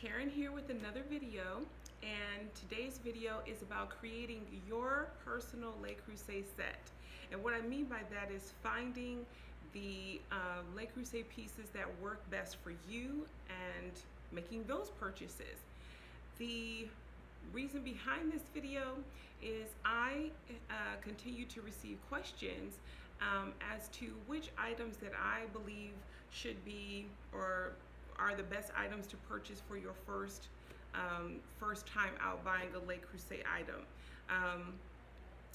Karen here with another video, and today's video is about creating your personal Le Creuset set. And what I mean by that is finding the Le Creuset pieces that work best for you and making those purchases. The reason behind this video is I continue to receive questions as to which items that I believe should be or are the best items to purchase for your first time out buying a Le Creuset item.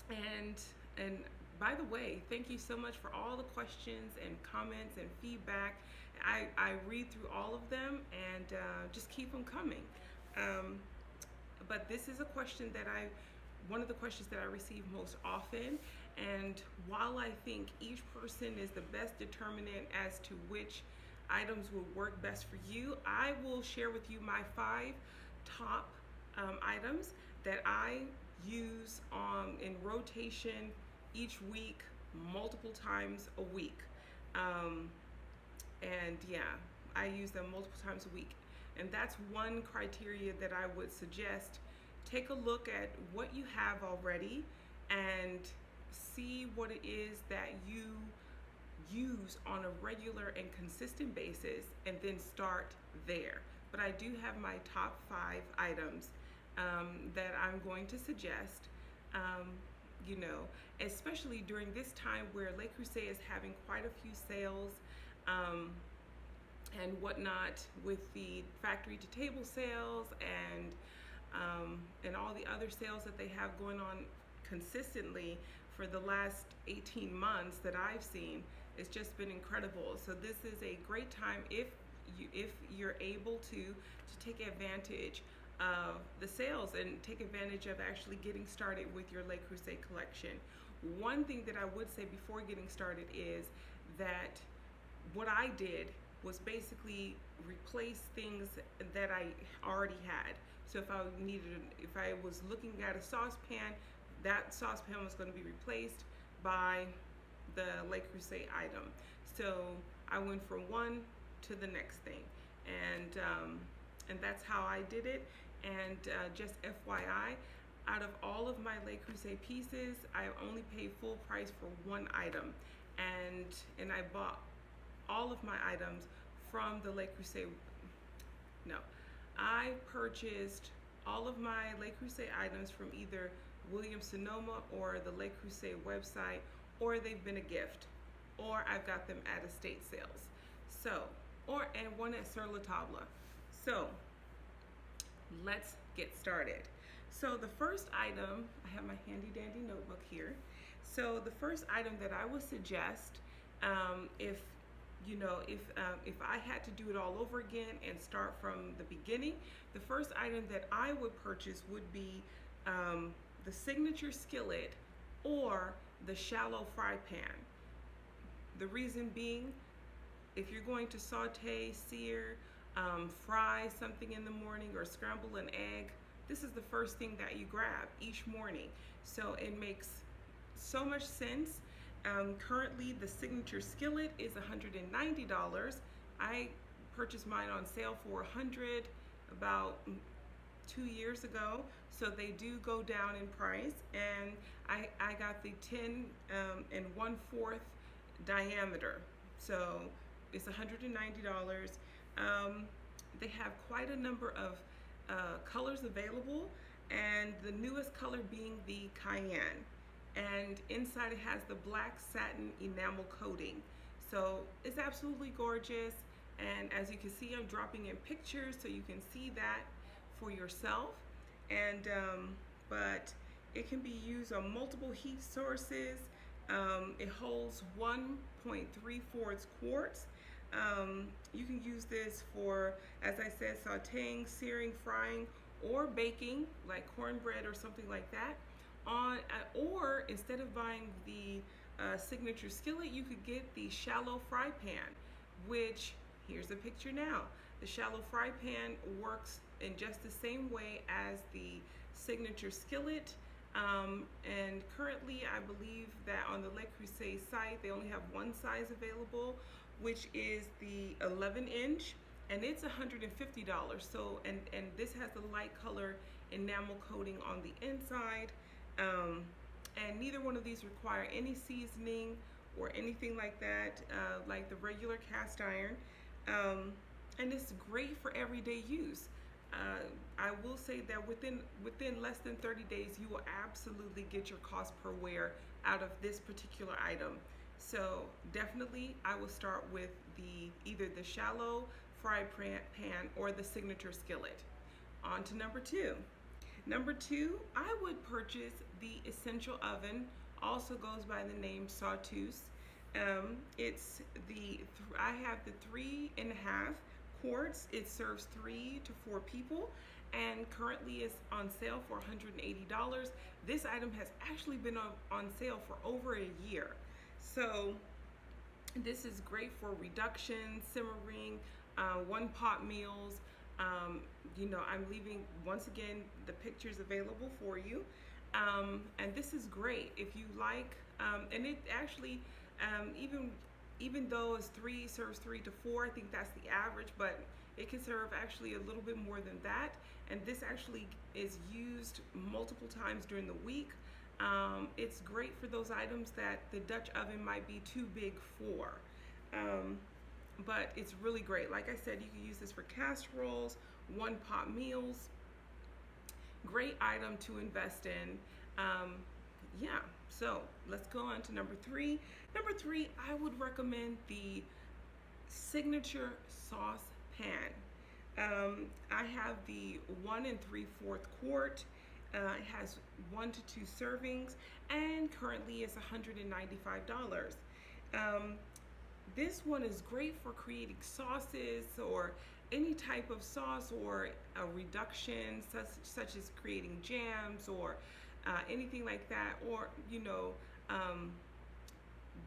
And by the way, thank you so much for all the questions and comments and feedback. I read through all of them and just keep them coming. But this is a question that one of the questions that I receive most often, and while I think each person is the best determinant as to which items will work best for you, I will share with you my 5 top items that I use in rotation each week, multiple times a week. And yeah, I use them multiple times a week. And that's one criteria that I would suggest. Take a look at what you have already and see what it is that you use on a regular and consistent basis, and then start there. But I do have my top 5 items that I'm going to suggest, especially during this time where Le Creuset is having quite a few sales and whatnot, with the factory to table sales and all the other sales that they have going on consistently for the last 18 months that I've seen. It's just been incredible. So this is a great time if you're able to take advantage of the sales and take advantage of actually getting started with your Le Creuset collection. One thing that I would say before getting started is that what I did was basically replace things that I already had. So if I was looking at a saucepan, that saucepan was going to be replaced by the Le Creuset item. So I went from one to the next thing, and that's how I did it. And just FYI, out of all of my Le Creuset pieces, I only paid full price for one item, and I bought all of my items from the Le Creuset. No, I purchased all of my Le Creuset items from either Williams-Sonoma or the Le Creuset website, or they've been a gift, or I've got them at estate sales. So, and one at Sur La Table. So, let's get started. So the first item, I have my handy dandy notebook here. So the first item that I would suggest, if I had to do it all over again and start from the beginning, the first item that I would purchase would be the signature skillet or the shallow fry pan. The reason being, if you're going to saute, sear, fry something in the morning, or scramble an egg, this is the first thing that you grab each morning. So it makes so much sense. Currently, the signature skillet is $190. I purchased mine on sale for $100 about 2 years ago, so they do go down in price. And I got the 10 and 1/4 diameter, so it's $190. They have quite a number of colors available, and the newest color being the cayenne. And inside it has the black satin enamel coating. So it's absolutely gorgeous. And as you can see, I'm dropping in pictures so you can see that for yourself. And but it can be used on multiple heat sources. It holds 1.34 quarts. You can use this for, as I said, sauteing, searing, frying, or baking, like cornbread or something like that. Or instead of buying the signature skillet, you could get the shallow fry pan, which, here's the picture now. The shallow fry pan works in just the same way as the signature skillet. And currently, I believe that on the Le Creuset site, they only have one size available, which is the 11-inch. and it's $150. So, and this has the light color enamel coating on the inside. And neither one of these require any seasoning or anything like that, like the regular cast iron. And it's great for everyday use. I will say that within less than 30 days, you will absolutely get your cost per wear out of this particular item. So definitely, I will start with either the shallow fry pan or the signature skillet. On to number two. Number two, I would purchase the essential oven. Also goes by the name Sawtooth. I have the 3.5 quarts. It serves 3 to 4 people, and currently is on sale for $180. This item has actually been on sale for over a year. So this is great for reduction, simmering, one pot meals. I'm leaving, once again, the pictures available for you. And this is great if you like, and it actually, even though it's serves 3 to 4, I think that's the average, but it can serve actually a little bit more than that. And this actually is used multiple times during the week. It's great for those items that the Dutch oven might be too big for. But it's really great. Like I said, you can use this for casseroles, one pot meals. Great item to invest in. Yeah, so let's go on to number three. Number three, I would recommend the signature sauce pan. I have the 1 3/4 quart. It has 1 to 2 servings, and currently it's $195. This one is great for creating sauces or any type of sauce, or a reduction such as creating jams or anything like that, or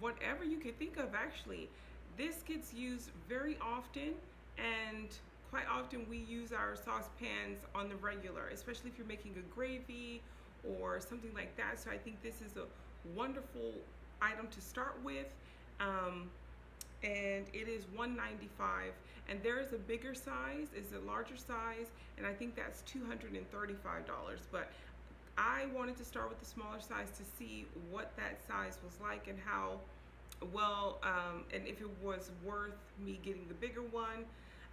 whatever you could think of. Actually, this gets used very often, and quite often we use our saucepans on the regular, especially if you're making a gravy or something like that. So I think this is a wonderful item to start with. And it is $195, and there is a bigger size, is a larger size, and I think that's $235. But I wanted to start with the smaller size to see what that size was like and how well, and if it was worth me getting the bigger one.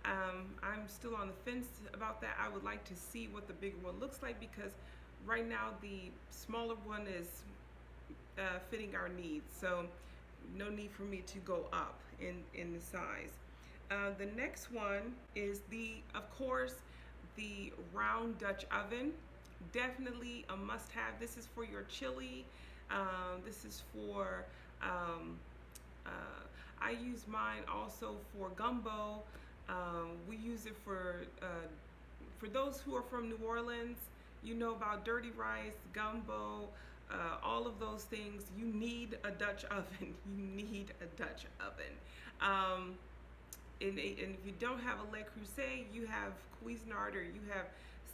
I'm still on the fence about that. I would like to see what the bigger one looks like, because right now the smaller one is fitting our needs. So no need for me to go up in the size. The next one is of course, the round Dutch oven. Definitely a must-have. This is for your chili. This is for, I use mine also for gumbo. We use it for those who are from New Orleans. You know about dirty rice, gumbo, all of those things. You need a Dutch oven. You need a Dutch oven. And if you don't have a Le Creuset, you have Cuisinart, or you have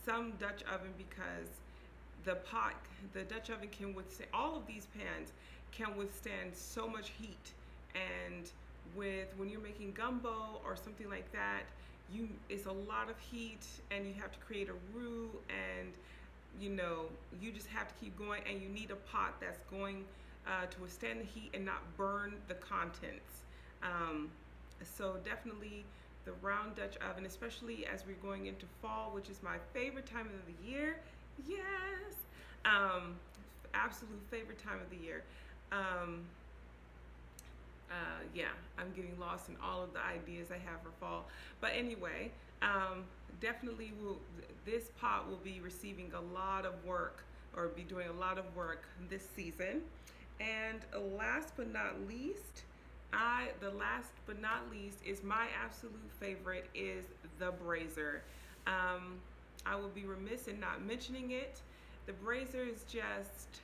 some Dutch oven, because the Dutch oven can withstand, all of these pans can withstand so much heat. And when you're making gumbo or something like that, it's a lot of heat, and you have to create a roux, and you just have to keep going, and you need a pot that's going to withstand the heat and not burn the contents. So definitely the round Dutch oven, especially as we're going into fall, which is my favorite time of the year. Yes, absolute favorite time of the year. Yeah, I'm getting lost in all of the ideas I have for fall. But anyway, definitely this pot will be receiving a lot of work, or be doing a lot of work this season. And last but not least, is my absolute favorite, is the Brazer. I will be remiss in not mentioning it. The Brazer is just,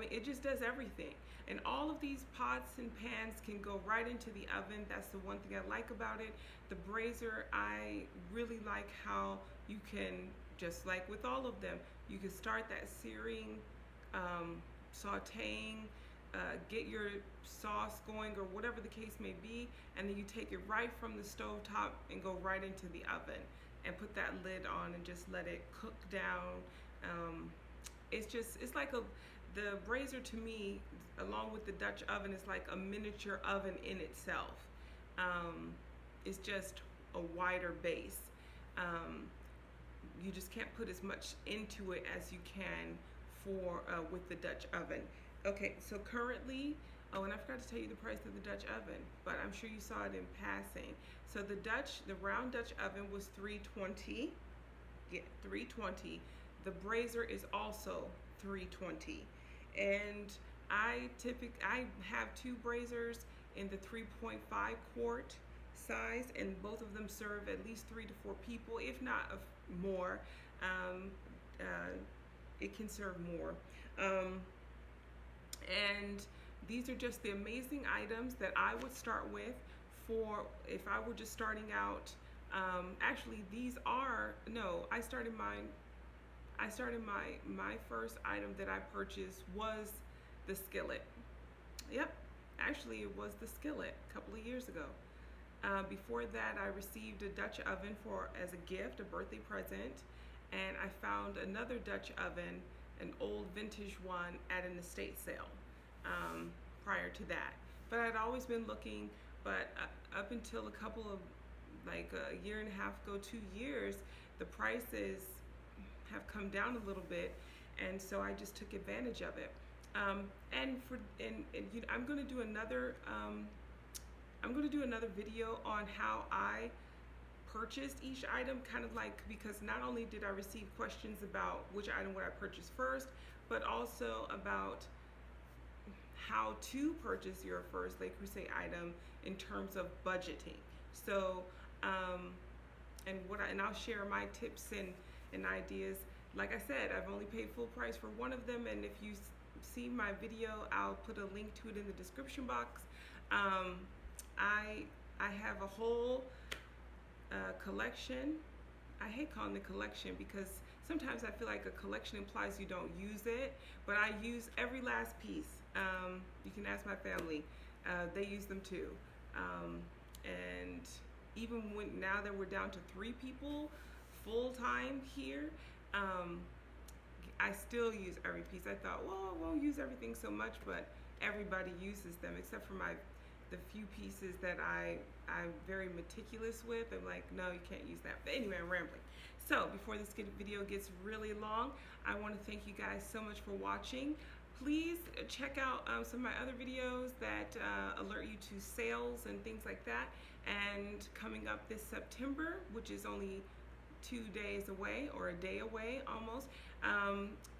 it just does everything. And all of these pots and pans can go right into the oven. That's the one thing I like about it. The Brazer, I really like how you can, just like with all of them, you can start that searing, sauteing, get your sauce going or whatever the case may be, and then you take it right from the stove top and go right into the oven and put that lid on and just let it cook down. It's like the Brazer to me, along with the Dutch oven, is like a miniature oven in itself. It's just a wider base. You just can't put as much into it as you can for with the Dutch oven. Okay, so currently, oh, and I forgot to tell you the price of the Dutch oven, but I'm sure you saw it in passing. So the round Dutch oven was $320. Yeah, $320. The Brazer is also $320, and I have two Brazers in the 3.5 quart size, and both of them serve at least 3 to 4 people, if not more. It can serve more. And these are just the amazing items that I would start with for if I were just starting out. Actually, these are, no, I started my first item that I purchased was the Skillet. Yep, actually it was the Skillet a couple of years ago. Before that, I received a Dutch oven as a gift, a birthday present, and I found another Dutch oven, an old vintage one, at an estate sale prior to that. But I'd always been looking, but up until a couple of, like a year and a half ago, 2 years, the prices have come down a little bit, and so I just took advantage of it. I'm going to do another video on how I purchased each item, kind of like, because not only did I receive questions about which item would I purchase first, but also about how to purchase your first Le Creuset item in terms of budgeting. So, and I'll share my tips and ideas. Like I said, I've only paid full price for one of them, and if you see my video, I'll put a link to it in the description box. I have a whole collection. I hate calling it collection because sometimes I feel like a collection implies you don't use it, but I use every last piece. You can ask my family. They use them too. And even now that we're down to 3 people full time here, I still use every piece. I thought, well, I won't use everything so much, but everybody uses them except for the few pieces that I'm very meticulous with. I'm like, no, you can't use that. But anyway, I'm rambling. So before this video gets really long, I want to thank you guys so much for watching. Please check out some of my other videos that alert you to sales and things like that. And coming up this September, which is only 2 days away, or a day away almost,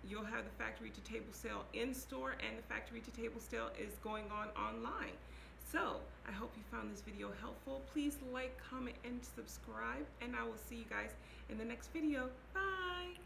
you'll have the factory to table sale in store, and the factory to table sale is going on online. So I hope you found this video helpful. Please like, comment, and subscribe, and I will see you guys in the next video. Bye.